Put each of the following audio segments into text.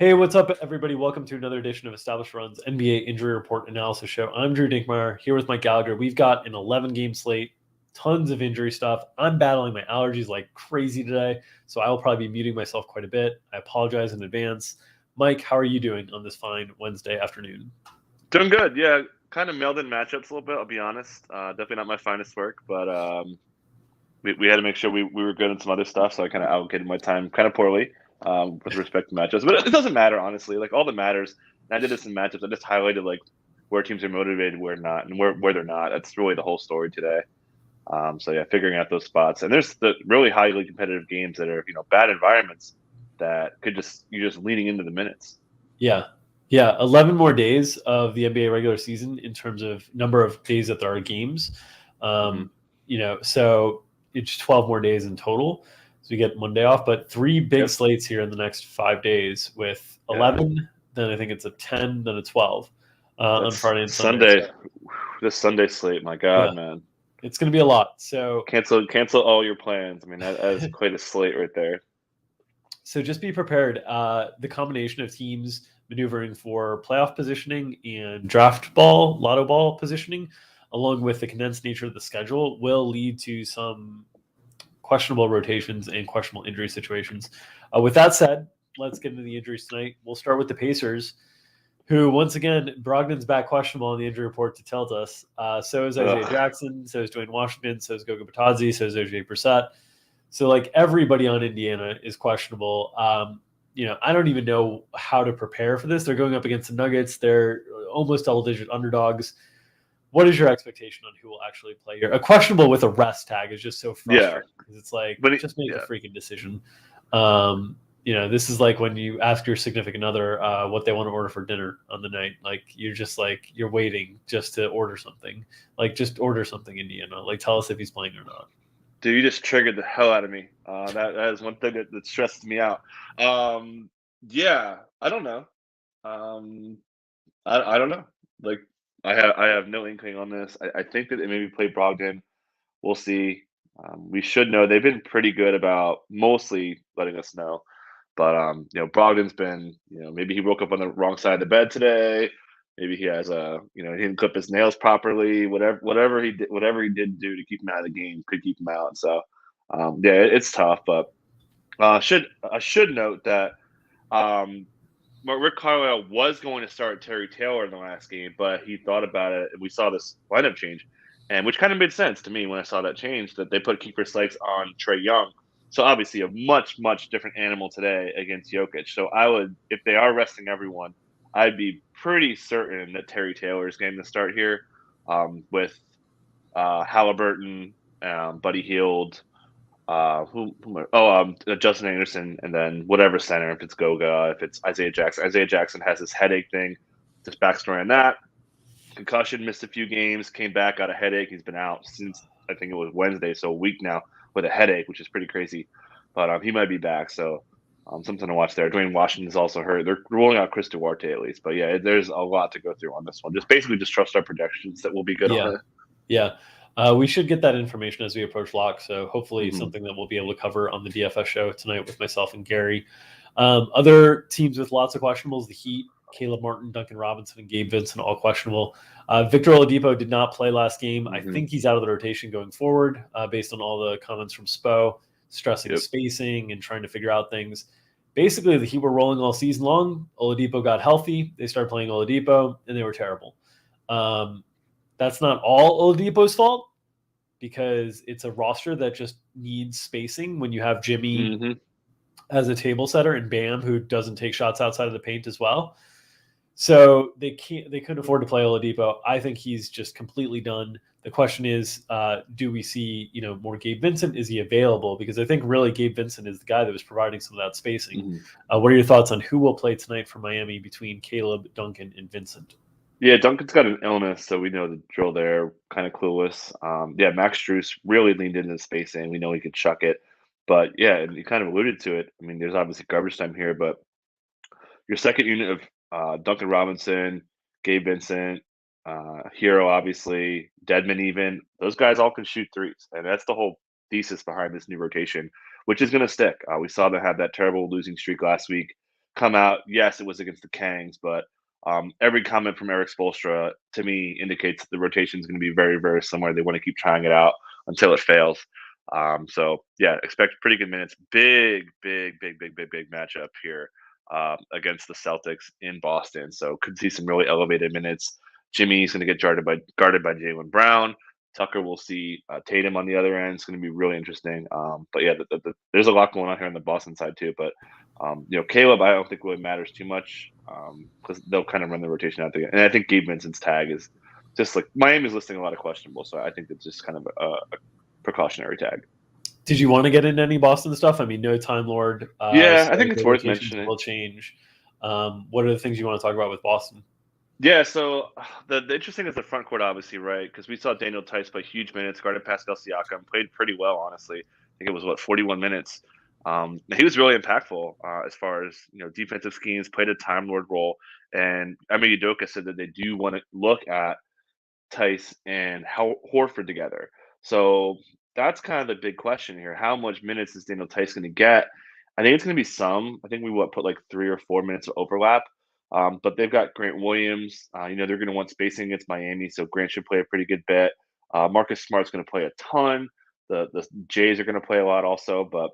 Hey, what's up, everybody? Welcome to another edition of Established Run's NBA Injury Report Analysis Show. I'm Drew Dinkmeyer, here with Mike Gallagher. We've got an 11-game slate, tons of injury stuff. I'm battling my allergies like crazy today, so I will probably be muting myself quite a bit. I apologize in advance. Mike, how are you doing on this fine Wednesday afternoon? Doing good, yeah. Kind of melded matchups a little bit, I'll be honest. Definitely not my finest work, but we had to make sure we were good in some other stuff, so I kind of allocated my time kind of poorly with respect to matchups. But it doesn't matter, honestly. Like, all that matters, and I did this in matchups, I just highlighted, like, where teams are motivated, where not, and where they're not. That's really the whole story today. So, yeah, figuring out those spots. And there's the really highly competitive games that are, bad environments that you're just leaning into the minutes. Yeah. 11 more days of the NBA regular season in terms of number of days that there are games. So it's 12 more days in total. So we get one day off, but three big slates here in the next 5 days with 11, then I think it's a 10, then a 12 on Friday and Sunday. This Sunday slate, my God, man. It's going to be a lot. So cancel all your plans. I mean, that is quite a slate right there. So just be prepared. The combination of teams maneuvering for playoff positioning and draft ball, lotto ball positioning, along with the condensed nature of the schedule, will lead to some questionable rotations and questionable injury situations. With that said, let's get into the injuries tonight. We'll start with the Pacers, who, once again, Brogdon's back questionable on the injury report to tell us. So is Isaiah Jackson, so is Dwayne Washington, so is Goga Batadze, so is OJ Brissett. So, like, everybody on Indiana is questionable. I don't even know how to prepare for this. They're going up against the Nuggets. They're almost double-digit underdogs. What is your expectation on who will actually play here? A questionable with a rest tag is just so frustrating because it's like, just make a freaking decision. This is like when you ask your significant other what they want to order for dinner on the night. Like, you're just like, you're waiting just to order something. Like, just order something, Indiana. Like, tell us if he's playing or not. Dude, you just triggered the hell out of me. That is one thing that stresses me out. I don't know. I don't know. Like, I have no inkling on this. I think that they maybe play Brogdon. We'll see. We should know. They've been pretty good about mostly letting us know. But Brogdon's been, maybe he woke up on the wrong side of the bed today. Maybe he has he didn't clip his nails properly. Whatever he did do to keep him out of the game could keep him out. So, it's tough. But I should note that Rick Carlisle was going to start Terry Taylor in the last game, but he thought about it. We saw this lineup change, and which kind of made sense to me when I saw that change, that they put Kiefer Sykes on Trae Young. So obviously a much, much different animal today against Jokic. So I would, if they are resting everyone, I'd be pretty certain that Terry Taylor is getting the start here with Halliburton, Buddy Hield, Justin Anderson, and then whatever center, if it's Goga, if it's Isaiah Jackson. Isaiah Jackson has this headache thing. Just backstory on that. Concussion, missed a few games, came back, got a headache. He's been out since, I think it was Wednesday, so a week now with a headache, which is pretty crazy. But he might be back, so something to watch there. Dwayne Washington's also hurt. They're rolling out Chris Duarte at least. But, yeah, there's a lot to go through on this one. Just trust our projections that we'll be good on it. Yeah. We should get that information as we approach lock, so hopefully something that we'll be able to cover on the DFS show tonight with myself and Gary. Other teams with lots of questionables, the Heat, Caleb Martin, Duncan Robinson, and Gabe Vincent, all questionable. Victor Oladipo did not play last game. I think he's out of the rotation going forward based on all the comments from Spo, stressing spacing and trying to figure out things. Basically, the Heat were rolling all season long. Oladipo got healthy. They started playing Oladipo, and they were terrible. That's not all Oladipo's fault because it's a roster that just needs spacing when you have Jimmy as a table setter and Bam, who doesn't take shots outside of the paint as well. So they couldn't afford to play Oladipo. I think he's just completely done. The question is, do we see more Gabe Vincent? Is he available? Because I think really Gabe Vincent is the guy that was providing some of that spacing. What are your thoughts on who will play tonight for Miami between Caleb, Duncan, and Vincent? Yeah, Duncan's got an illness, so we know the drill there. Kind of clueless. Max Strus really leaned into the spacing. We know he could chuck it. But, yeah, and you kind of alluded to it. I mean, there's obviously garbage time here, but your second unit of Duncan Robinson, Gabe Vincent, Hero, obviously, Deadman even, those guys all can shoot threes. And that's the whole thesis behind this new rotation, which is going to stick. We saw them have that terrible losing streak last week. come out. Yes, it was against the Kangs, but every comment from Eric Spoelstra to me indicates that the rotation is going to be very, very similar. They want to keep trying it out until it fails. So yeah, expect pretty good minutes. Big matchup here against the Celtics in Boston. So could see some really elevated minutes. Jimmy's going to get guarded by Jaylen Brown. Tucker will see Tatum on the other end. It's going to be really interesting. But yeah, there's a lot going on here on the Boston side too. But Caleb, I don't think really matters too much because they'll kind of run the rotation out there. And I think Gabe Vincent's tag is just like Miami's listing a lot of questionable. So I think it's just kind of a precautionary tag. Did you want to get into any Boston stuff? I mean, no Time Lord. Yeah, I think it's worth mentioning. Will change. What are the things you want to talk about with Boston? Yeah, so the interesting is the front court, obviously, right? Because we saw Daniel Tice play huge minutes, guarded Pascal Siakam, played pretty well, honestly. I think it was 41 minutes. He was really impactful as far as defensive schemes, played a Time Lord role, and Emi Udoka said that they do want to look at Tice and Horford together. So that's kind of the big question here. How much minutes is Daniel Tice going to get? I think it's going to be some. I think we put like 3 or 4 minutes of overlap. But they've got Grant Williams. They're going to want spacing against Miami, so Grant should play a pretty good bit. Marcus Smart's going to play a ton. The Jays are going to play a lot also, but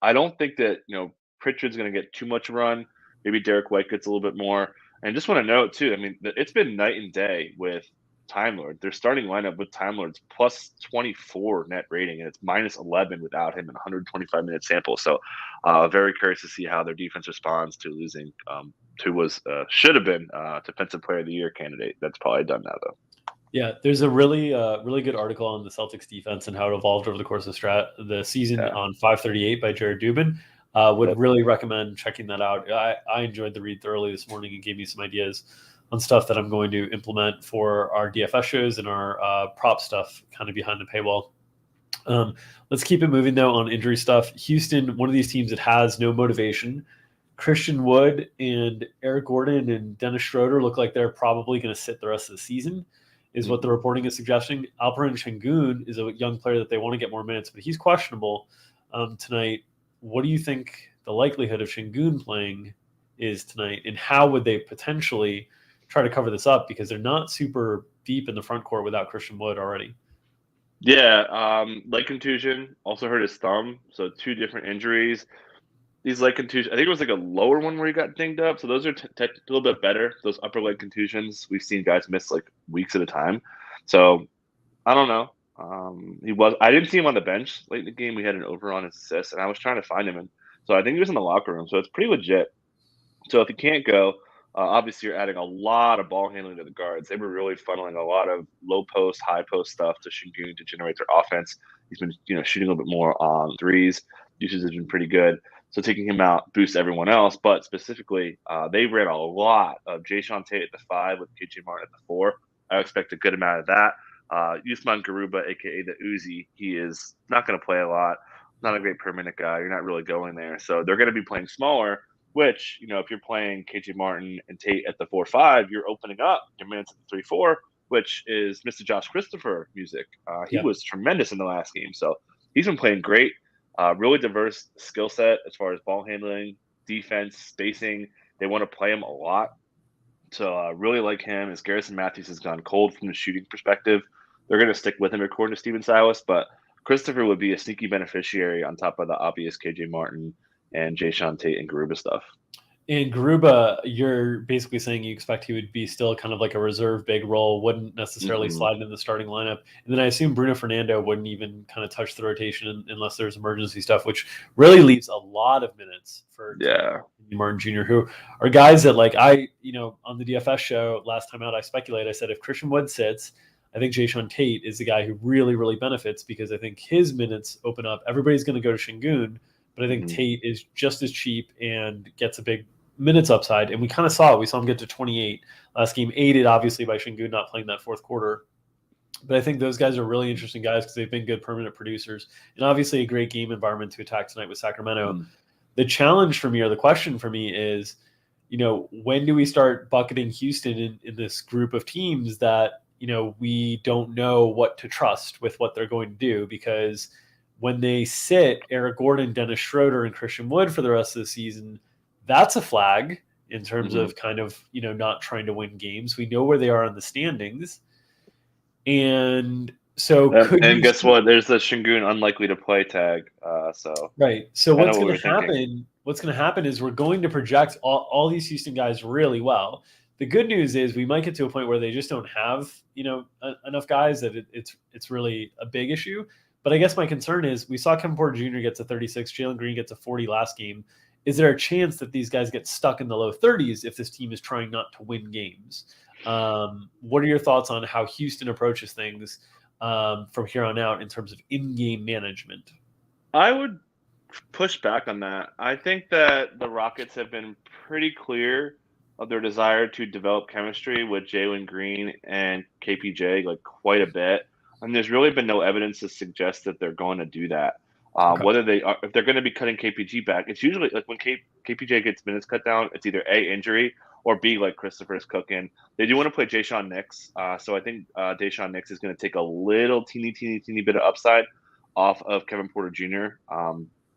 I don't think that Pritchard's going to get too much run. Maybe Derek White gets a little bit more. And just want to note too, I mean, it's been night and day with Time Lord. Their starting lineup with Time Lord's plus 24 net rating, and it's minus 11 without him in 125-minute sample. So very curious to see how their defense responds to losing to was should have been Defensive Player of the Year candidate. That's probably done now, though. Yeah, there's a really good article on the Celtics defense and how it evolved over the course of the season on 538 by Jared Dubin. Would really recommend checking that out. I enjoyed the read thoroughly this morning and gave me some ideas on stuff that I'm going to implement for our DFS shows and our prop stuff kind of behind the paywall. Let's keep it moving, though, on injury stuff. Houston, one of these teams that has no motivation. Christian Wood and Eric Gordon and Dennis Schroeder look like they're probably going to sit the rest of the season, is what the reporting is suggesting. Alperen Sengun is a young player that they want to get more minutes, but he's questionable tonight. What do you think the likelihood of Sengun playing is tonight, and how would they potentially try to cover this up, because they're not super deep in the front court without Christian Wood already? Yeah, leg contusion, also hurt his thumb, so 2 different injuries. These leg contusions, I think it was like a lower one where he got dinged up, so those are a little bit better. Those upper leg contusions, we've seen guys miss like weeks at a time. So I don't know. I didn't see him on the bench late in the game. We had an over on his assists, and I was trying to find him, and so I think he was in the locker room. So it's pretty legit. So if he can't go, obviously you're adding a lot of ball handling to the guards. They were really funneling a lot of low post, high post stuff to Sengun to generate their offense. He's been shooting a little bit more on threes. Usage has been pretty good. So taking him out boosts everyone else, but specifically, they ran a lot of Jayshawn Tate at the 5 with KJ Martin at the 4. I expect a good amount of that. Usman Garuba, a.k.a. the Uzi, he is not going to play a lot. Not a great per-minute guy. You're not really going there. So they're going to be playing smaller, which, if you're playing KJ Martin and Tate at the 4-5, you're opening up your minutes at the 3-4, which is Mr. Josh Christopher music. He was tremendous in the last game. So he's been playing great. Really diverse skill set as far as ball handling, defense, spacing. They want to play him a lot. So really like him. As Garrison Matthews has gone cold from the shooting perspective, they're going to stick with him according to Steven Silas. But Christopher would be a sneaky beneficiary on top of the obvious KJ Martin and Jayshawn Tate and Garuba stuff. And Garuba, you're basically saying you expect he would be still kind of like a reserve big role, wouldn't necessarily slide into the starting lineup. And then I assume Bruno Fernando wouldn't even kind of touch the rotation unless there's emergency stuff, which really leaves a lot of minutes for Martin Jr., who are guys that, like, on the DFS show last time out, I said if Christian Wood sits, I think Jayshawn Tate is the guy who really, really benefits, because I think his minutes open up. Everybody's going to go to Sengun, but I think Tate is just as cheap and gets a big minutes upside. And we kind of saw it. We saw him get to 28 last game, aided obviously by Sengun not playing that fourth quarter. But I think those guys are really interesting guys because they've been good permanent producers. And obviously a great game environment to attack tonight with Sacramento. The challenge for me, or the question for me, is, when do we start bucketing Houston in this group of teams that, we don't know what to trust with what they're going to do? Because when they sit Eric Gordon, Dennis Schroeder, and Christian Wood for the rest of the season, That's a flag in terms of kind of, not trying to win games. We know where they are in the standings. And so guess what? There's the Şengün unlikely to play tag. Right. So what's going to happen? What's going to happen is we're going to project all these Houston guys really well. The good news is we might get to a point where they just don't have, enough guys that it's really a big issue. But I guess my concern is we saw Kevin Porter Jr. get to 36, Jalen Green gets to 40 last game. Is there a chance that these guys get stuck in the low 30s if this team is trying not to win games? What are your thoughts on how Houston approaches things from here on out in terms of in-game management? I would push back on that. I think that the Rockets have been pretty clear of their desire to develop chemistry with Jalen Green and KPJ like quite a bit. And there's really been no evidence to suggest that they're going to do that. Whether if they're going to be cutting KPG back, it's usually like when KPJ gets minutes cut down, it's either A, injury, or B, like Christopher's cooking. They do want to play Jayshon Nix. So I think Jayshon Nix is going to take a little teeny bit of upside off of Kevin Porter Jr.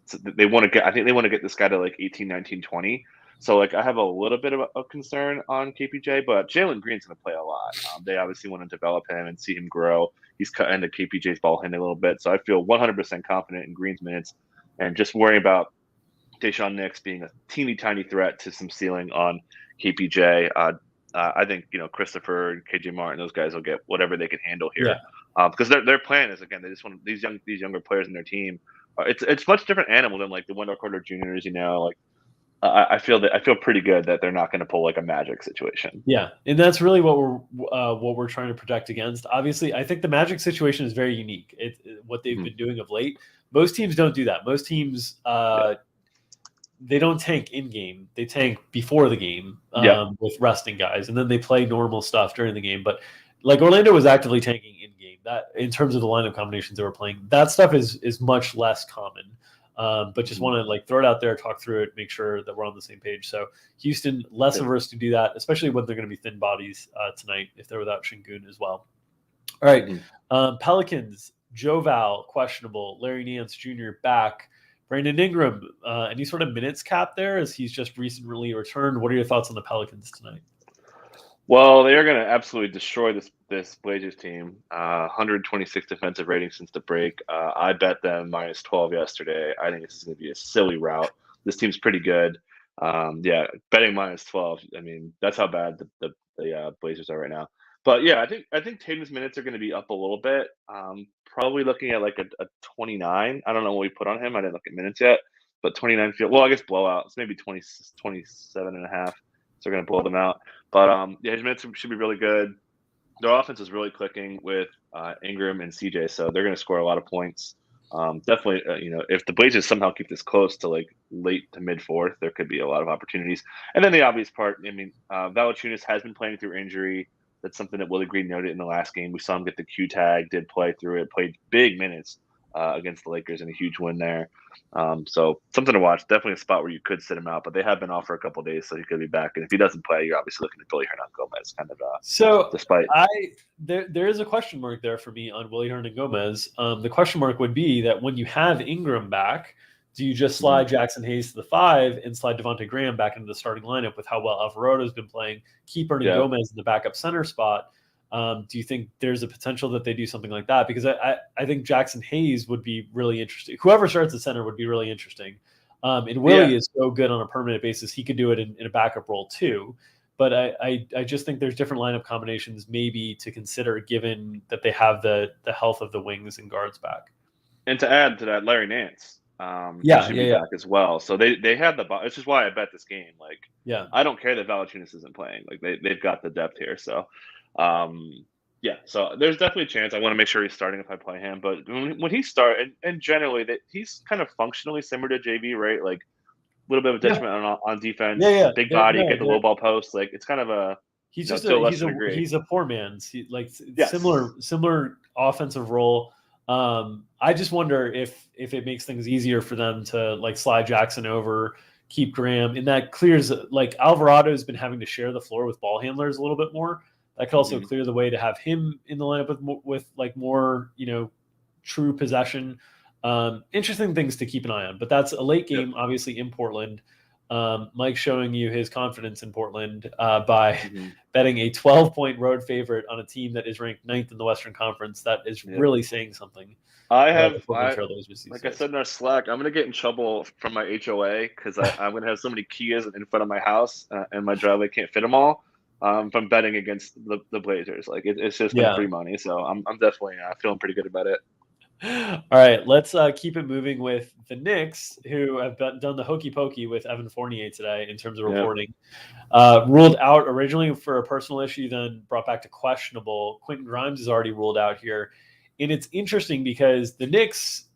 So they want to get, I think they want to get this guy to like 18, 19, 20. So like I have a little bit of a concern on KPJ, but Jalen Green's going to play a lot. They obviously want to develop him and see him grow. He's cut into KPJ's ball handling a little bit. So I feel 100% confident in Green's minutes and just worrying about Jayshon Nix being a teeny tiny threat to some ceiling on KPJ. I think, Christopher and KJ Martin, those guys will get whatever they can handle here. Because their plan is, again, they just want these younger players in their team. It's much different animal than like the Wendell Carter Juniors, like I feel pretty good that they're not going to pull like a Magic situation. Yeah, and that's really what we're trying to protect against. Obviously, I think the Magic situation is very unique. What they've been doing of late. Most teams don't do that. Most teams they don't tank in game. They tank before the game with resting guys, and then they play normal stuff during the game. But like Orlando was actively tanking in game. That in terms of the lineup combinations they were playing, that stuff is much less common. But just want to like throw it out there, talk through it, make sure that we're on the same page. So Houston less averse to do that, especially when they're going to be thin bodies tonight if they're without Şengün as well. All right, Pelicans, Joe Val questionable, Larry Nance Jr. back, Brandon Ingram. Any sort of minutes cap there as he's just recently returned? What are your thoughts on the Pelicans tonight? Well, they are going to absolutely destroy this Blazers team. 126 defensive rating since the break. I bet them minus 12 yesterday. I think this is going to be a silly route. This team's pretty good. Betting minus 12. I mean, that's how bad the Blazers are right now. But yeah, I think Tatum's minutes are going to be up a little bit. Probably looking at like a 29. I don't know what we put on him. I didn't look at minutes yet, but 29 feel well. I guess blowout. It's maybe 27 and a half. So they're going to blow them out. But his minutes should be really good. Their offense is really clicking with Ingram and CJ, so they're going to score a lot of points. Definitely, if the Blazers somehow keep this close to like late to mid fourth, there could be a lot of opportunities. And then the obvious part, I mean, Valanciunas has been playing through injury. That's something that Willie Green noted in the last game. We saw him get the Q tag, did play through it, played big minutes against the Lakers in a huge win there. So something to watch. Definitely a spot where you could sit him out, but they have been off for a couple of days, so he could be back. And if he doesn't play, you're obviously looking at Willie Hernan-Gomez kind of. Despite there is a question mark there for me on Willie Hernan-Gomez. The question mark would be that when you have Ingram back, do you just slide Jackson Hayes to the 5 and slide Devontae Graham back into the starting lineup with how well Alvarado's been playing? Keep Hernan-Gomez in the backup center spot. Do you think there's a potential that they do something like that? Because I think Jackson Hayes would be really interesting. Whoever starts at center would be really interesting. And Willie is so good on a permanent basis. He could do it in a backup role too. But I just think there's different lineup combinations maybe to consider given that they have the health of the wings and guards back. And to add to that, Larry Nance should be back as well. So they have the – it's just why I bet this game. Like, I don't care that Valanciunas isn't playing. Like, they've got the depth here. So – so there's definitely a chance. I want to make sure he's starting if I play him. But when he starts, and generally that he's kind of functionally similar to JV, right? Like a little bit of a detriment on defense. Big body, get the low ball post. Like it's kind of a he's a poor man's similar offensive role. I just wonder if it makes things easier for them to like slide Jackson over, keep Graham, and that clears like Alvarado's been having to share the floor with ball handlers a little bit more. That could also clear the way to have him in the lineup with like more, true possession. Interesting things to keep an eye on. But that's a late game, obviously, in Portland. Mike showing you his confidence in Portland by betting a 12-point road favorite on a team that is ranked 9th in the Western Conference. That is really saying something. Like I said in our Slack, I'm going to get in trouble from my HOA because I'm going to have so many Kias in front of my house and my driveway can't fit them all from betting against the Blazers. Like it's just been free money. So I'm definitely feeling pretty good about it. All right, let's keep it moving with the Knicks, who have done the hokey pokey with Evan Fournier today in terms of reporting. Ruled out originally for a personal issue, then brought back to questionable. Quentin Grimes is already ruled out here. And it's interesting because the Knicks,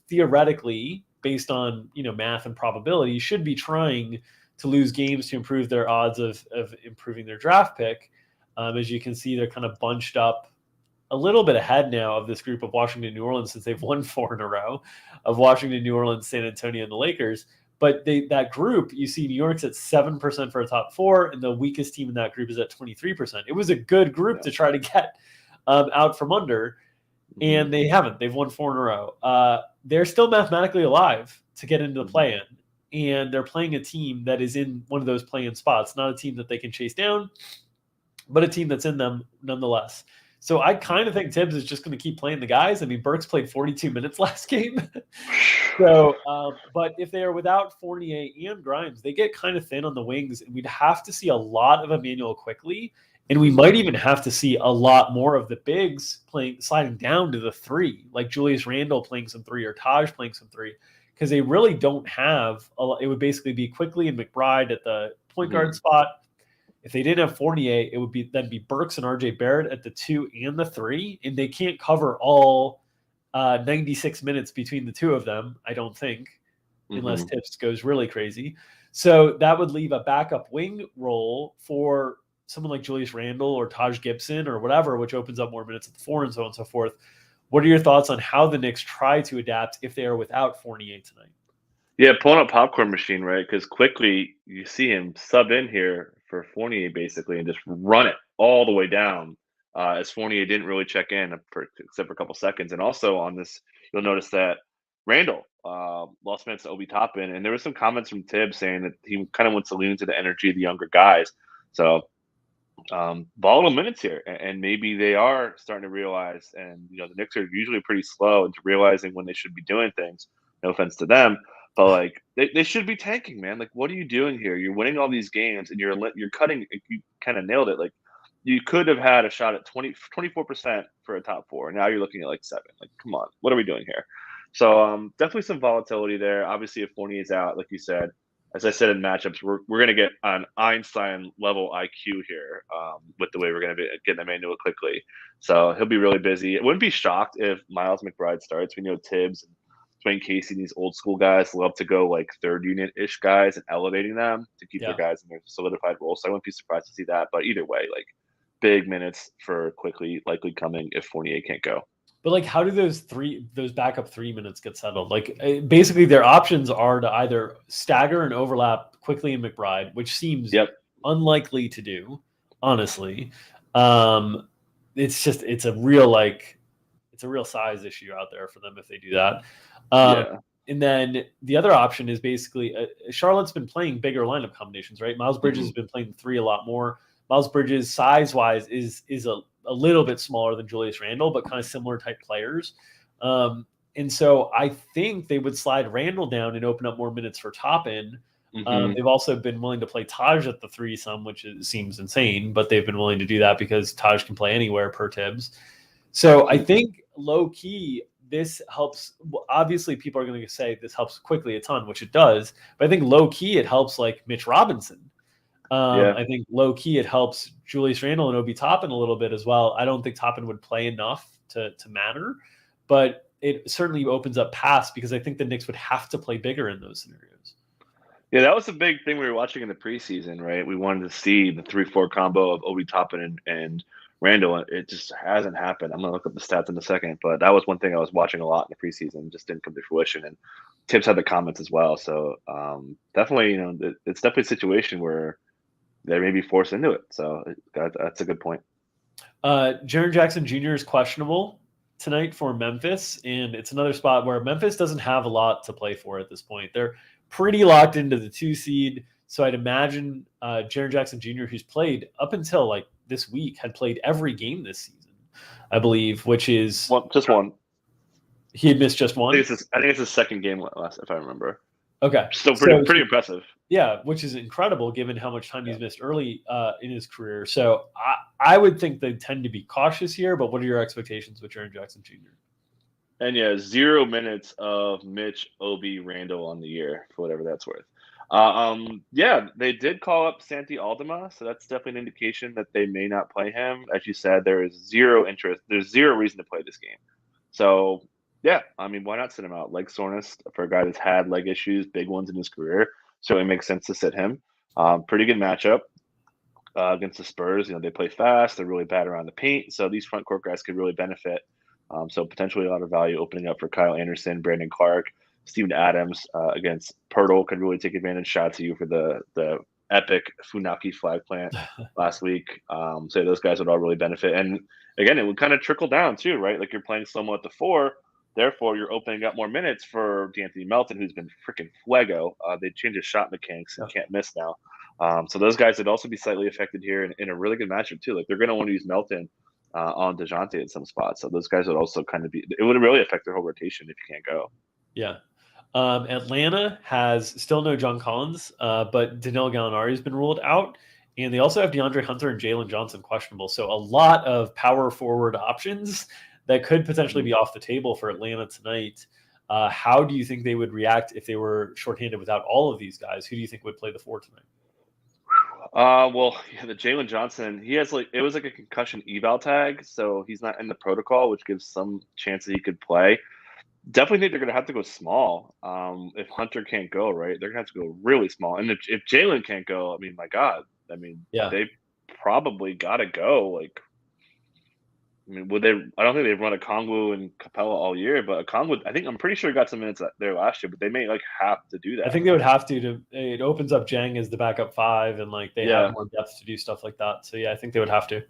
theoretically, based on, math and probability, should be trying to lose games to improve their odds of improving their draft pick. As you can see, they're kind of bunched up a little bit ahead now of this group of Washington, New Orleans, since they've won 4 in a row, of Washington, New Orleans, San Antonio, and the Lakers. But that group, you see New York's at 7% for a top 4, and the weakest team in that group is at 23%. It was a good group to try to get out from under, and they haven't. They've won 4 in a row. They're still mathematically alive to get into the play-in, and they're playing a team that is in one of those play-in spots, not a team that they can chase down, but a team that's in them nonetheless. So I kind of think Tibbs is just going to keep playing the guys. I mean, Burks played 42 minutes last game. So, but if they are without Fournier and Grimes, they get kind of thin on the wings, and we'd have to see a lot of Emmanuel quickly, and we might even have to see a lot more of the bigs sliding down to the 3, like Julius Randle playing some 3 or Taj playing some 3, because they really don't have a lot. It would basically be Quickly and McBride at the point guard spot. If they didn't have Fournier, it would be Burks and RJ Barrett at the 2 and the 3, and they can't cover all 96 minutes between the two of them, I don't think, unless Tibbs goes really crazy. So that would leave a backup wing role for someone like Julius Randle or Taj Gibson or whatever, which opens up more minutes at the 4 and so on and so forth. What are your thoughts on how the Knicks try to adapt if they are without Fournier tonight? Yeah, pulling up popcorn machine, right? Because quickly you see him sub in here for Fournier basically and just run it all the way down as Fournier didn't really check in except for a couple seconds. And also on this, you'll notice that Randall lost minutes to Obi Toppin, and there were some comments from Tibbs saying that he kind of wants to lean into the energy of the younger guys. So volatile minutes here, and maybe they are starting to realize, and the Knicks are usually pretty slow into realizing when they should be doing things. No offense to them. But like they should be tanking, man. Like, what are you doing here? You're winning all these games, and you're cutting. You kind of nailed it. Like, you could have had a shot at 24% for a top 4, and now you're looking at like 7. Like, come on, what are we doing here? So definitely some volatility there. Obviously, if Fournier's out, like you said, as I said in matchups, we're going to get an Einstein level IQ here with the way we're going to be getting Emmanuel quickly. So he'll be really busy. It wouldn't be shocked if Miles McBride starts. We know Tibbs and Dwayne Casey, these old school guys, love to go like 3rd unit-ish guys and elevating them to keep their guys in their solidified role. So I wouldn't be surprised to see that. But either way, like big minutes for quickly likely coming if Fournier can't go. But like, how do those backup 3 minutes get settled? Like, basically, their options are to either stagger and overlap Quickly and McBride, which seems unlikely to do, honestly. It's a real size issue out there for them if they do that. And then the other option is basically Charlotte's been playing bigger lineup combinations, right? Miles Bridges has been playing 3 a lot more. Miles Bridges, size-wise, is a little bit smaller than Julius Randle, but kind of similar type players. And so I think they would slide Randle down and open up more minutes for Toppin. They've also been willing to play Taj at the 3 some, which seems insane, but they've been willing to do that because Taj can play anywhere per Tibbs. So I think low-key, this helps. Obviously, people are going to say this helps Quickly a ton, which it does. But I think low-key, it helps like Mitch Robinson. I think low-key, it helps Julius Randle and Obi Toppin a little bit as well. I don't think Toppin would play enough to matter, but it certainly opens up pass because I think the Knicks would have to play bigger in those scenarios. Yeah, that was a big thing we were watching in the preseason, right? We wanted to see the 3-4 combo of Obi Toppin and Randall. It just hasn't happened. I'm going to look up the stats in a second, but that was one thing I was watching a lot in the preseason. Just didn't come to fruition. And Tibbs had the comments as well. So definitely, it's definitely a situation where they may be forced into it. So that's a good point. Jaren Jackson Jr. is questionable tonight for Memphis, and it's another spot where Memphis doesn't have a lot to play for at this point. They're pretty locked into the 2 seed. So I'd imagine Jaren Jackson Jr., who's played up until like this week, had played every game this season, I believe, which is just one. He had missed just one. I think it's his second game last, if I remember. Okay, still pretty impressive. Yeah, which is incredible given how much time he's missed early in his career. So I would think they tend to be cautious here. But what are your expectations with Jaren Jackson Jr.? And 0 minutes of Mitch, Obi, Randall on the year, for whatever that's worth. They did call up Santi Aldama, so that's definitely an indication that they may not play him. As you said, there is zero interest. There's zero reason to play this game. So, I mean, why not sit him out? Leg soreness for a guy that's had leg issues, big ones in his career. So it makes sense to sit him. Pretty good matchup against the Spurs. They play fast. They're really bad around the paint. So these front court guys could really benefit. So potentially a lot of value opening up for Kyle Anderson, Brandon Clark, Steven Adams against Pirtle could really take advantage. Shout out to you for the epic Funaki flag plant last week. So those guys would all really benefit. And again, it would kind of trickle down too, right? Like you're playing someone at the 4. Therefore, you're opening up more minutes for D'Anthony Melton, who's been freaking fuego. They changed his shot mechanics and can't miss now. So those guys would also be slightly affected here in a really good matchup too. Like they're going to want to use Melton on DeJounte at some spots. So those guys would also kind of it would really affect their whole rotation if you can't go. Yeah. Atlanta has still no John Collins, but Danilo Gallinari has been ruled out. And they also have DeAndre Hunter and Jalen Johnson questionable. So a lot of power forward options that could potentially be off the table for Atlanta tonight. How do you think they would react if they were shorthanded without all of these guys? Who do you think would play the 4 tonight? The Jalen Johnson, he has it was like a concussion eval tag, so he's not in the protocol, which gives some chance that he could play. Definitely think they're going to have to go small. If Hunter can't go, right, they're going to have to go really small. And if Jalen can't go, I mean, my God, they probably got to go. Would they? I don't think they've run a Okongwu and Capella all year, but Okongwu, I'm pretty sure he got some minutes there last year, but they may have to do that. I think they would have to. It opens up Jang as the backup 5, and they have more depth to do stuff like that. So I think they would have to.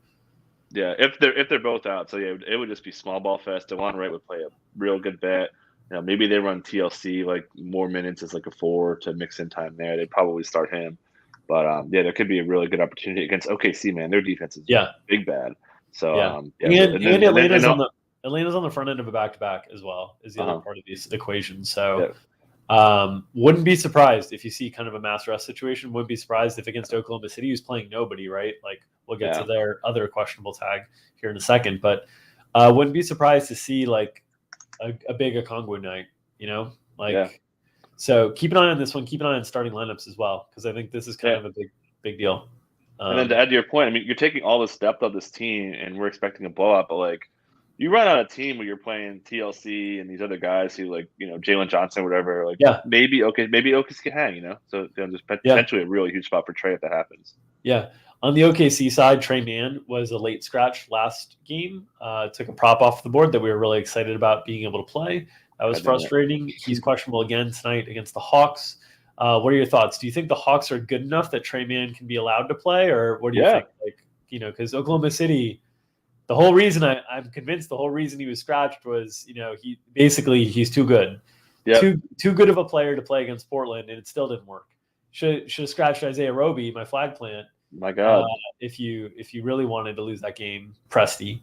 Yeah, if they're both out, so it would just be small ball fest. DeJuan Wright would play a real good bet. Maybe they run TLC more minutes as a 4 to mix in time there. They'd probably start him, but there could be a really good opportunity against OKC. Man, their defense is big bad. So and Atlanta's on the front end of a back-to-back as well is the other part of this equation. So wouldn't be surprised if you see kind of a mass rest situation. Wouldn't be surprised if against Oklahoma City, who's playing nobody, right? We'll get to their other questionable tag here in a second, but wouldn't be surprised to see a big Okongwu night. So keep an eye on this one. Keep an eye on starting lineups as well, because I think this is kind of a big deal. And then to add to your point, you're taking all this depth of this team, and we're expecting a blowout. But you run on a team where you're playing TLC and these other guys who Jalen Johnson, whatever. Maybe OKC can hang. So there's potentially a really huge spot for Trey if that happens. Yeah. On the OKC side, Trey Mann was a late scratch last game. Took a prop off the board that we were really excited about being able to play. That was frustrating. He's questionable again tonight against the Hawks. What are your thoughts? Do you think the Hawks are good enough that Trey Mann can be allowed to play, or what do you think? Because Oklahoma City, the whole reason I'm convinced the whole reason he was scratched was, he's too good, too good of a player to play against Portland, and it still didn't work. Should have scratched Isaiah Roby, my flag plant. My God, if you really wanted to lose that game, Presti.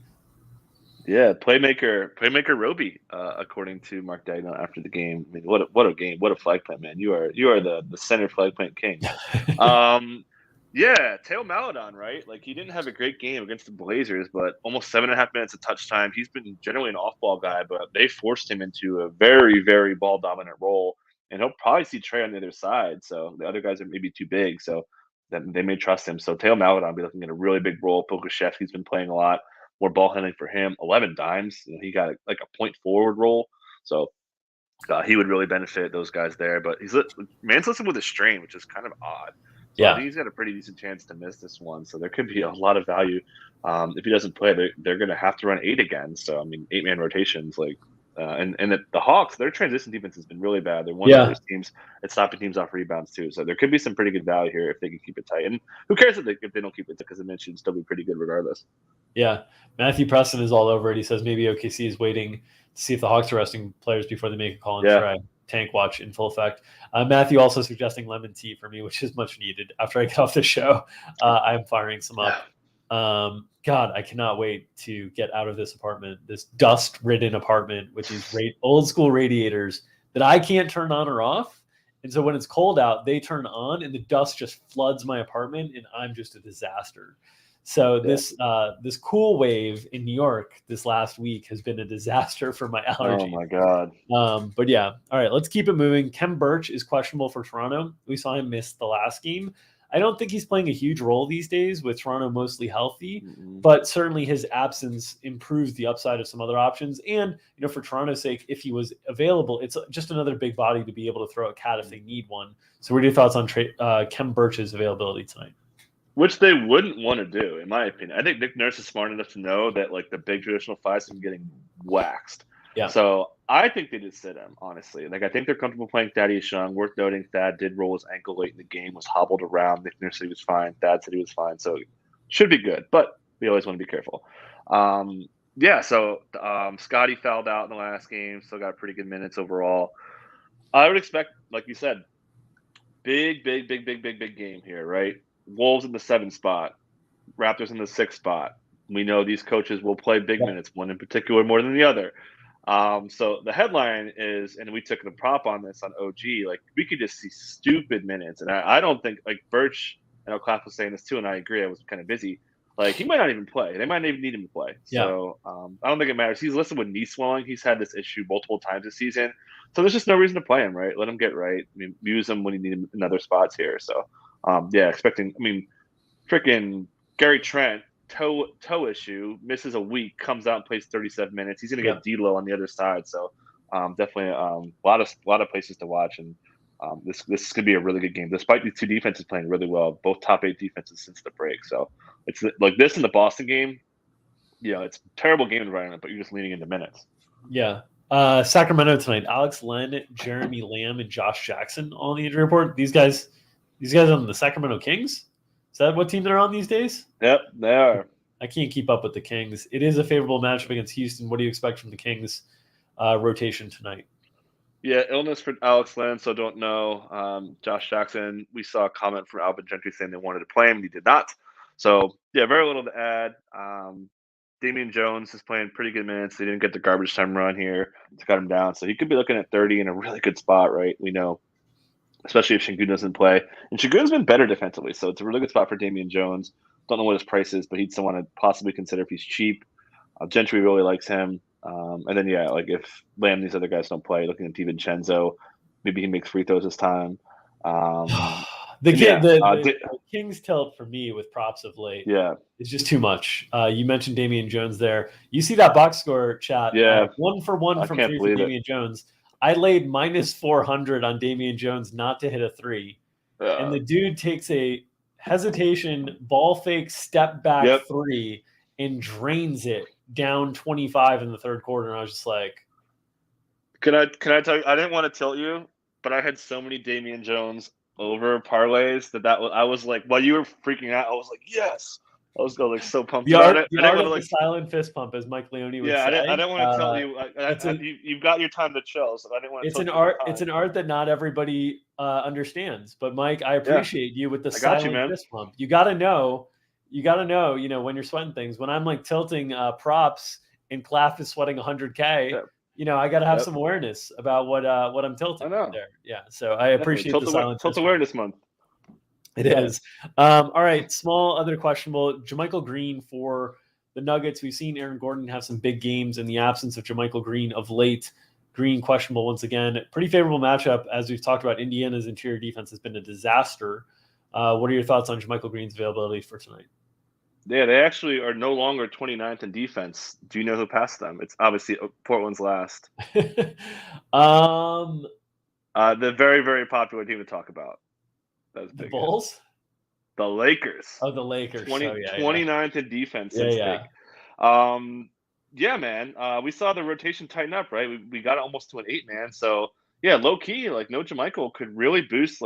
Yeah, playmaker Roby, according to Mark Dagnall after the game. What a game! What a flag plant, man! You are the center flag plant king. Teo Maledon, right? He didn't have a great game against the Blazers, but almost 7.5 minutes of touch time. He's been generally an off-ball guy, but they forced him into a very, very ball-dominant role, and he'll probably see Trey on the other side. So the other guys are maybe too big, so then they may trust him. So Teo Maledon will be looking at a really big role. Pokusevski's been playing a lot. More ball handling for him. 11 dimes. He got a point forward role, so he would really benefit those guys there. But Mann's listed with a strain, which is kind of odd. So I think he's got a pretty decent chance to miss this one. So there could be a lot of value. If he doesn't play, they're going to have to run 8 again. So 8-man rotations. And the Hawks, their transition defense has been really bad. They're one of those teams that's stopping teams off rebounds too. So there could be some pretty good value here if they can keep it tight. And who cares if they don't keep it tight, because the men should still be pretty good regardless. Yeah. Matthew Preston is all over it. He says maybe OKC is waiting to see if the Hawks are resting players before they make a call on Trey. tank watch in full effect. Matthew also suggesting lemon tea for me, which is much needed. After I get off the show, I'm firing some up. God, I cannot wait to get out of this apartment, this dust-ridden apartment with these old school radiators that I can't turn on or off. And so when it's cold out, they turn on and the dust just floods my apartment and I'm just a disaster. So this cool wave in New York this last week has been a disaster for my allergies. Oh my God. But yeah, all right, let's keep it moving. Khem Birch is questionable for Toronto. We saw him miss the last game. I don't think he's playing a huge role these days with Toronto mostly healthy, but certainly his absence improves the upside of some other options. And, for Toronto's sake, if he was available, it's just another big body to be able to throw a cat if they need one. So what are your thoughts on Khem Birch's availability tonight? Which they wouldn't want to do, in my opinion. I think Nick Nurse is smart enough to know that the big traditional fives have been getting waxed. Yeah. So I think they just sit him, honestly. I think they're comfortable playing Thaddeus Young. Worth noting, Thad did roll his ankle late in the game, was hobbled around. Nick Nurse said he was fine. Thad said he was fine. So should be good, but we always want to be careful. So Scotty fouled out in the last game, still got pretty good minutes overall. I would expect, like you said, big game here, right? Wolves in the 7th spot, Raptors in the 6th spot. We know these coaches will play big minutes, one in particular more than the other. So the headline is, and we took the prop on this on OG, we could just see stupid minutes. And I don't think, Birch, I know Claff was saying this too, and I agree, I was kind of busy. He might not even play. They might not even need him to play. Yeah. So I don't think it matters. He's listed with knee swelling. He's had this issue multiple times this season. So there's just no reason to play him, right? Let him get right. I mean, use him when you need him in other spots here. So, expecting, freaking Gary Trent, toe issue, misses a week, comes out and plays 37 minutes. He's going to get D-Lo on the other side. So definitely a lot of places to watch. And this is going to be a really good game, despite these two defenses playing really well, both top 8 defenses since the break. So it's like this in the Boston game. It's a terrible game environment, but you're just leaning into minutes. Yeah. Sacramento tonight, Alex Len, Jeremy Lamb, and Josh Jackson all on the injury report. These guys on the Sacramento Kings? Is that what team they're on these days? Yep, they are. I can't keep up with the Kings. It is a favorable matchup against Houston. What do you expect from the Kings rotation tonight? Yeah, illness for Alex Len, so don't know. Josh Jackson, we saw a comment from Alvin Gentry saying they wanted to play him. He did not. So, very little to add. Damian Jones is playing pretty good minutes. They didn't get the garbage time run here to cut him down. So he could be looking at 30 in a really good spot, right? We know, especially if Şengün doesn't play. And Şengün's been better defensively, so it's a really good spot for Damian Jones. Don't know what his price is, but he'd someone to possibly consider if he's cheap. Gentry really likes him. And then, if Lamb and these other guys don't play, looking at DiVincenzo, maybe he makes free throws this time. The Kings tilt for me with props of late is just too much. You mentioned Damian Jones there. You see that box score chat. 1 for 1 from 3 for Damian Jones. I laid minus 400 on Damian Jones not to hit a 3. And the dude takes a hesitation, ball fake, step back 3 and drains it down 25 in the third quarter. And I was just like, Can I tell you, I didn't want to tilt you, but I had so many Damian Jones over parlays I was like, while you were freaking out, I was like, yes. I was going so pumped about it. The art of the silent fist pump, as Mike Leone would say. I didn't want to tell you. You've got your time to chill, so I didn't want to. It's an art that not everybody understands. But Mike, I appreciate you with the silent fist pump. You got to know. When you're sweating things. When I'm tilting props and Claff is sweating 100K. I got to have some awareness about what I'm tilting there. Yeah, so I appreciate the silent tilt awareness month. It is. All right, small other questionable. JaMychal Green for the Nuggets. We've seen Aaron Gordon have some big games in the absence of JaMychal Green of late. Green questionable once again. Pretty favorable matchup, as we've talked about. Indiana's interior defense has been a disaster. What are your thoughts on JaMychal Green's availability for tonight? Yeah, they actually are no longer 29th in defense. Do you know who passed them? It's obviously Portland's last. The very, very popular team to talk about. The Bulls? The Lakers. Oh, the Lakers. 29th in defense. Man. We saw the rotation tighten up, right? We got almost to an 8-man. So, low key, no JaMychal could really boost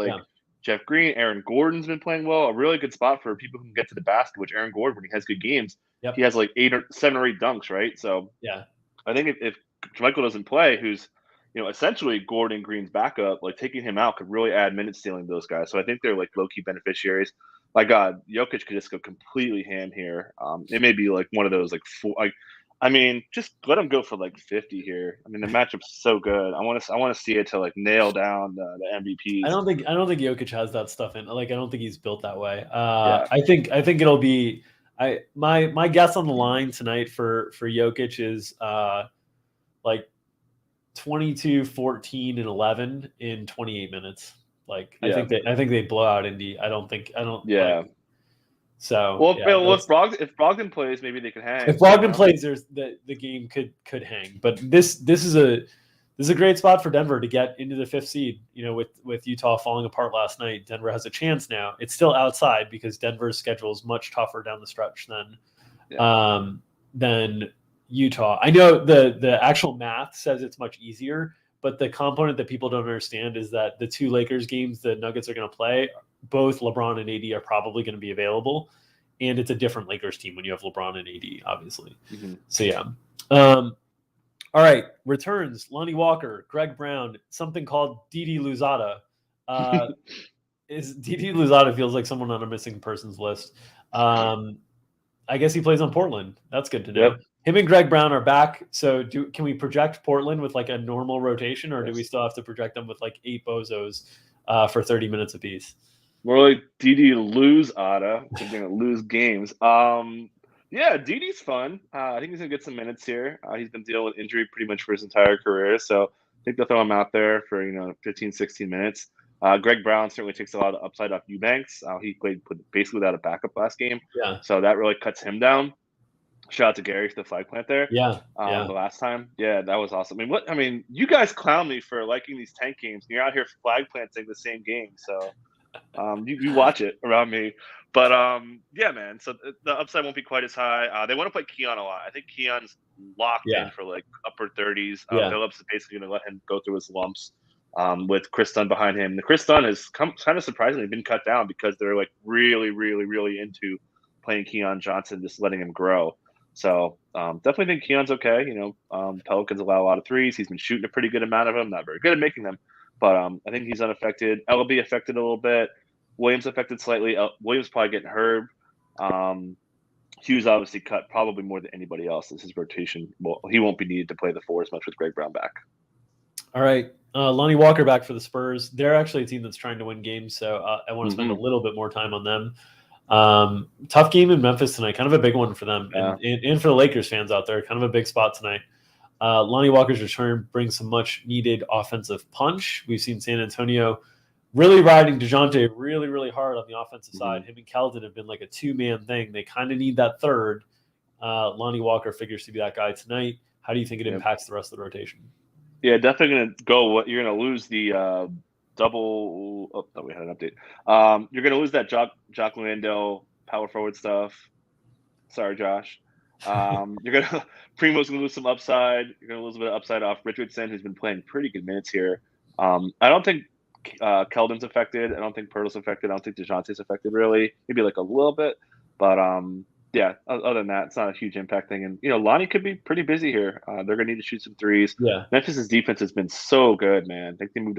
Jeff Green. Aaron Gordon's been playing well. A really good spot for people who can get to the basket, which Aaron Gordon, when he has good games, he has 7 or 8 dunks, right? So, I think if JaMychal doesn't play, who's essentially Gordon Green's backup, like taking him out could really add minute stealing to those guys. So I think they're like low key beneficiaries. My God, Jokic could just go completely ham here. It may be like one of those like four. Just let him go for like 50 here. I mean, the matchup's so good. I want to see it to like nail down the MVPs. I don't think Jokic has that stuff in. Like, I don't think he's built that way. Yeah. I think it'll be. My guess on the line tonight for Jokic is like 22, 14, and 11 in 28 minutes. Like, I think they blow out Indy. I don't. Yeah. Like, so if Brogdon plays, maybe they could hang. If Brogdon plays, there's the game could hang. But this is a great spot for Denver to get into the 5th seed. With Utah falling apart last night, Denver has a chance now. It's still outside because Denver's schedule is much tougher down the stretch than Utah. I know the actual math says it's much easier, but the component that people don't understand is that the 2 Lakers games the Nuggets are going to play, both LeBron and AD are probably going to be available, and it's a different Lakers team when you have LeBron and AD, obviously. Mm-hmm. So yeah. All right, returns: Lonnie Walker, Greg Brown, something called Didi Luzada. Didi Luzada feels like someone on a missing persons list. I guess he plays on Portland. That's good to know. Yep. Him and Greg Brown are back. So can we project Portland with like a normal rotation, or do we still have to project them with like 8 bozos for 30 minutes apiece? More like Didi Luzada. They're going to lose games. Yeah, Didi's fun. I think he's going to get some minutes here. He's been dealing with injury pretty much for his entire career. So I think they'll throw him out there for, 15, 16 minutes. Greg Brown certainly takes a lot of upside off Eubanks. He played basically without a backup last game. Yeah. So that really cuts him down. Shout out to Gary for the flag plant there. Yeah. The last time. Yeah, that was awesome. You guys clown me for liking these tank games. You're out here flag planting the same game. So you watch it around me. But yeah, man. So the upside won't be quite as high. They want to play Keon a lot. I think Keon's locked in for like upper 30s. Phillips is basically going to let him go through his lumps with Chris Dunn behind him. The Chris Dunn has kind of surprisingly been cut down because they're like really, really, really into playing Keon Johnson, just letting him grow. So definitely think Keon's okay. Pelicans allow a lot of threes. He's been shooting a pretty good amount of them. Not very good at making them, but I think he's unaffected. LB affected a little bit. Williams affected slightly. Williams probably getting hurt. Hughes obviously cut probably more than anybody else. This is his rotation. Well, he won't be needed to play the 4 as much with Greg Brown back. All right. Lonnie Walker back for the Spurs. They're actually a team that's trying to win games, so I want to spend a little bit more time on them. Tough game in Memphis tonight, kind of a big one for them, and for the Lakers fans out there, kind of a big spot tonight. Lonnie Walker's return brings some much needed offensive punch. We've seen San Antonio really riding DeJounte really, really hard on the offensive side. Him and Keldon have been like a 2-man thing. They kind of need that third. Lonnie Walker figures to be that guy tonight. How do you think it impacts the rest of the rotation? Yeah, definitely going to go. You're going to lose the double. Oh, no, we had an update. You're going to lose that Jock Landale power forward stuff. Sorry, Josh. You're going to Primo's going to lose some upside. You're going to lose a bit of upside off Richardson, who's been playing pretty good minutes here. I don't think Keldon's affected. I don't think Pirtle's affected. I don't think DeJounte's affected really. Maybe like a little bit, but yeah. Other than that, it's not a huge impact thing. And Lonnie could be pretty busy here. They're gonna need to shoot some threes. Yeah. Memphis's defense has been so good, man. I think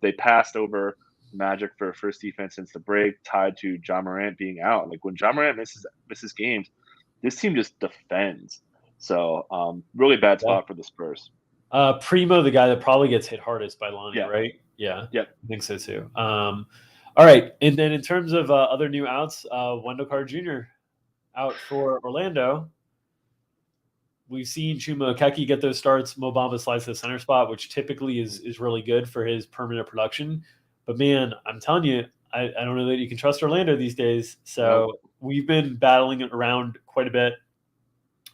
they passed over Magic for first defense since the break, tied to Ja Morant being out. Like when Ja Morant misses games, this team just defends. So really bad spot for the Spurs. Primo, the guy that probably gets hit hardest by Lonnie, right? Yeah. Yep. I think so too. All right. And then in terms of other new outs, Wendell Carter Jr. out for Orlando. We've seen Chuma Okeke get those starts. Mo Bamba slides to the center spot, which typically is really good for his permanent production. But man, I'm telling you, I don't know that you can trust Orlando these days. So we've been battling it around quite a bit.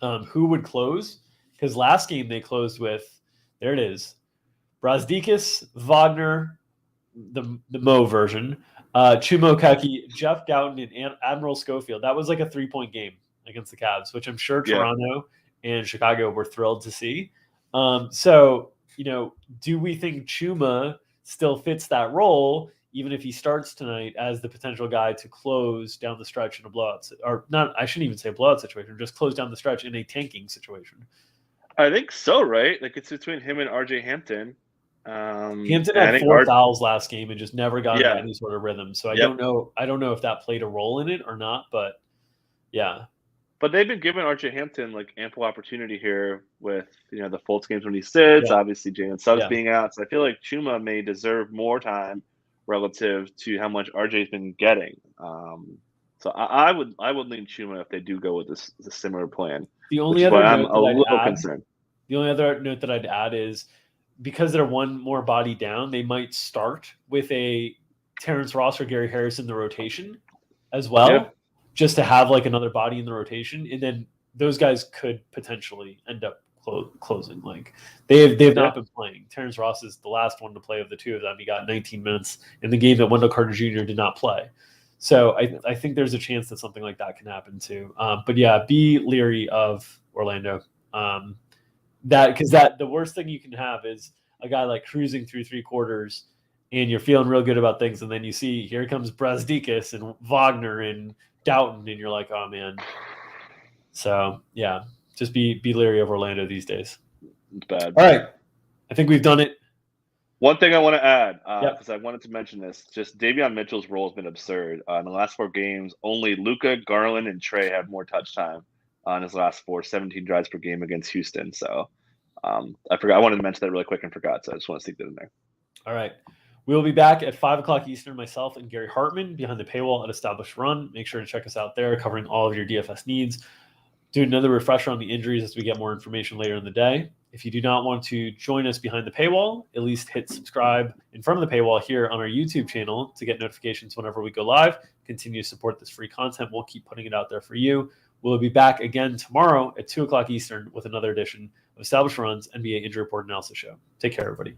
Who would close? Because last game they closed with, there it is, Brazdeikis, Wagner, the Mo version, Chuma Okeke, Jeff Doughton, and Admiral Schofield. That was like a 3-point game against the Cavs, which I'm sure Toronto and Chicago were thrilled to see. So, do we think Chuma still fits that role, even if he starts tonight as the potential guy to close down the stretch in a blowout, or not? I shouldn't even say blowout situation, just close down the stretch in a tanking situation. I think so, right? Like it's between him and RJ Hampton. Hampton And I had think 4 fouls last game and just never got into yeah, any sort of rhythm. So I yep. don't know if that played a role in it or not, but yeah. But they've been giving RJ Hampton like ample opportunity here with the Fultz games when he sits. Yeah. Obviously, Jalen Suggs Yeah. being out, so I feel like Chuma may deserve more time relative to how much RJ's been getting. So I would lean Chuma if they do go with this similar plan, The which only is why other I'm note a that I'd little add concerned. The only other note that I'd add is because they're one more body down, they might start with a Terrence Ross or Gary Harris in the rotation as well, Yeah. just to have like another body in the rotation, and then those guys could potentially end up closing. Like they've not been playing. Terrence Ross is the last one to play of the two of them. He got 19 minutes in the game that Wendell Carter Jr. did not play. So I think there's a chance that something like that can happen too. But yeah, be leery of Orlando. Because the worst thing you can have is a guy like cruising through 3 quarters and you're feeling real good about things, and then you see here comes Brazdeikis and Wagner and Doughton, and you're like, oh man. So yeah, just be leery of Orlando these days. It's bad. All right, I think we've done it. One thing I want to add, because I wanted to mention this, just Davion Mitchell's role has been absurd. In the last 4 games, only Luka, Garland, and Trey have more touch time in his last 17 drives per game against Houston. So I forgot. I wanted to mention that really quick and forgot, so I just want to stick that in there. All right. We will be back at 5 o'clock Eastern, myself and Gary Hartman behind the paywall at Established Run. Make sure to check us out there, covering all of your DFS needs. Do another refresher on the injuries as we get more information later in the day. If you do not want to join us behind the paywall, at least hit subscribe in front of the paywall here on our YouTube channel to get notifications whenever we go live. Continue to support this free content. We'll keep putting it out there for you. We'll be back again tomorrow at 2 o'clock Eastern with another edition of Established Run's NBA Injury Report Analysis Show. Take care, everybody.